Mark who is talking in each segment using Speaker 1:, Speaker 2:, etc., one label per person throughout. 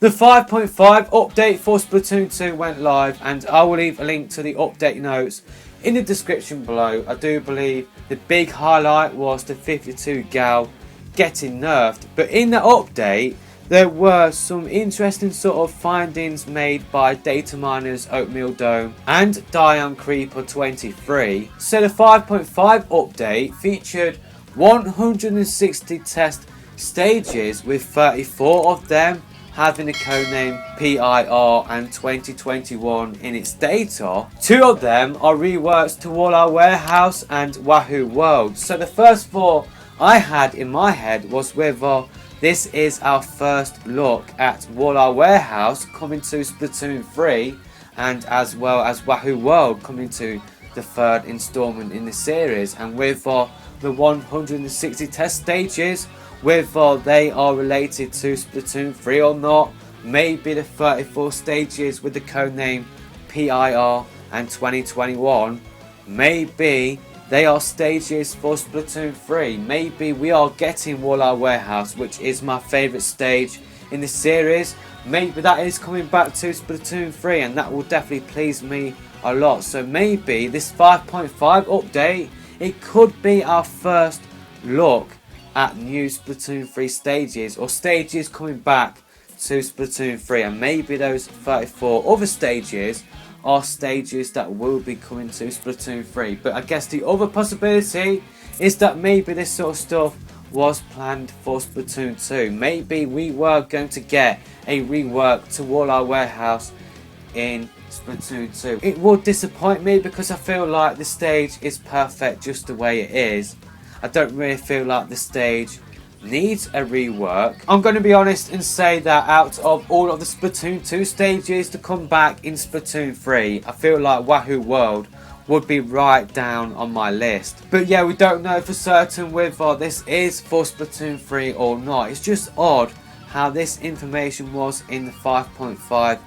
Speaker 1: The 5.5 update for Splatoon 2 went live, and I will leave a link to the update notes in the description below. I do believe the big highlight was the 52 gal getting nerfed, but in the update there were some interesting sort of findings made by data miners Oatmeal Dome and Diane Creeper 23. So the 5.5 update featured 160 test stages, with 34 of them having the codename PIR and 2021 in its data. 2 of them are reworks to Wall Warehouse and Wahoo World. So the first 4 I had in my head was whether this is our first look at Wall Warehouse coming to Splatoon 3, and as well as Wahoo World coming to the 3rd installment in the series, and whether the 160 test stages, whether they are related to Splatoon 3 or not. Maybe the 34 stages with the codename PIR and 2021, maybe they are stages for Splatoon 3. Maybe we are getting Wall Warehouse, which is my favourite stage in the series. Maybe that is coming back to Splatoon 3, and that will definitely please me a lot. So maybe this 5.5 update, it could be our first look at new Splatoon 3 stages, or stages coming back to Splatoon 3, and maybe those 34 other stages are stages that will be coming to Splatoon 3. But I guess the other possibility is that maybe this sort of stuff was planned for Splatoon 2. Maybe we were going to get a rework to Wall Warehouse in Splatoon 2. It would disappoint me because I feel like the stage is perfect just the way it is. I don't really feel like the stage needs a rework. I'm going to be honest and say that out of all of the Splatoon 2 stages to come back in Splatoon 3, I feel like Wahoo World would be right down on my list. But yeah, we don't know for certain whether this is for Splatoon 3 or not. It's just odd how this information was in the 5.5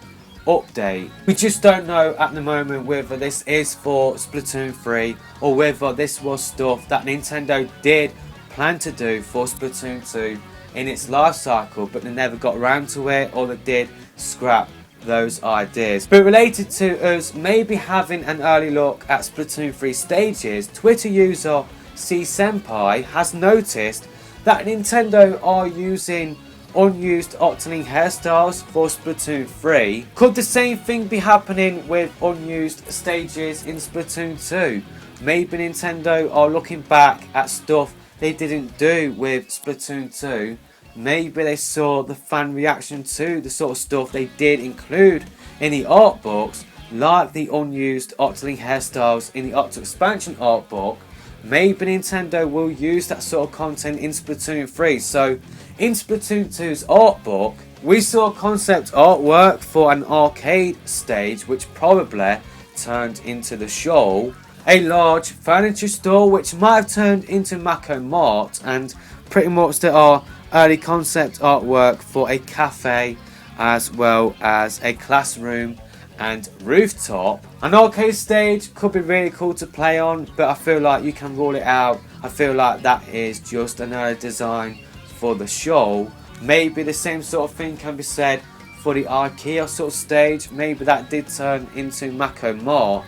Speaker 1: update. We just don't know at the moment whether this is for Splatoon 3 or whether this was stuff that Nintendo did plan to do for Splatoon 2 in its life cycle, but they never got around to it, or they did scrap those ideas. But related to us maybe having an early look at Splatoon 3 stages, Twitter user C Senpai has noticed that Nintendo are using unused Octoling hairstyles for Splatoon 3. Could the same thing be happening with unused stages in Splatoon 2? Maybe Nintendo are looking back at stuff they didn't do with Splatoon 2. Maybe they saw the fan reaction to the sort of stuff they did include in the art books, like the unused Octoling hairstyles in the Octo expansion art book. Maybe Nintendo will use that sort of content in Splatoon 3. So in Splatoon 2's art book, we saw concept artwork for an arcade stage, which probably turned into the show, a large furniture store which might have turned into Mako Mart, and pretty much there are early concept artwork for a cafe as well as a classroom and rooftop. An arcade stage could be really cool to play on, but I feel like you can rule it out. I feel like that is just an early design for the show. Maybe the same sort of thing can be said for the IKEA sort of stage. Maybe that did turn into Mako Mart.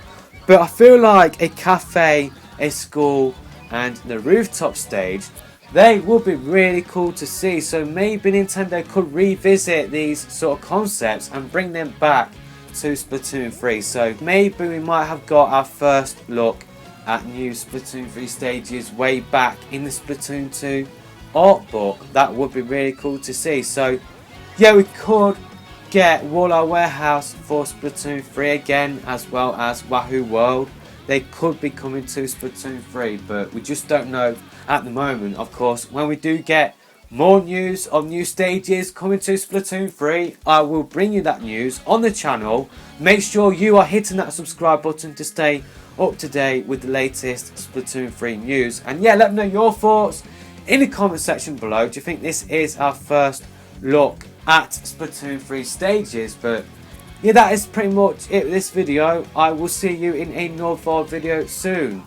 Speaker 1: But I feel like a cafe, a school and the rooftop stage, they would be really cool to see. So maybe Nintendo could revisit these sort of concepts and bring them back to Splatoon 3. So maybe we might have got our first look at new Splatoon 3 stages way back in the Splatoon 2 art book. That would be really cool to see. So yeah, we could get Wall Warehouse for Splatoon 3 again, as well as Wahoo World. They could be coming to Splatoon 3, but we just don't know at the moment. Of course, when we do get more news of new stages coming to Splatoon 3, I will bring you that news on the channel. Make sure you are hitting that subscribe button to stay up to date with the latest Splatoon 3 news. And yeah, let me know your thoughts in the comment section below. Do you think this is our first look at Splatoon 3 stages? But yeah, that is pretty much it with this video. I will see you in another video soon.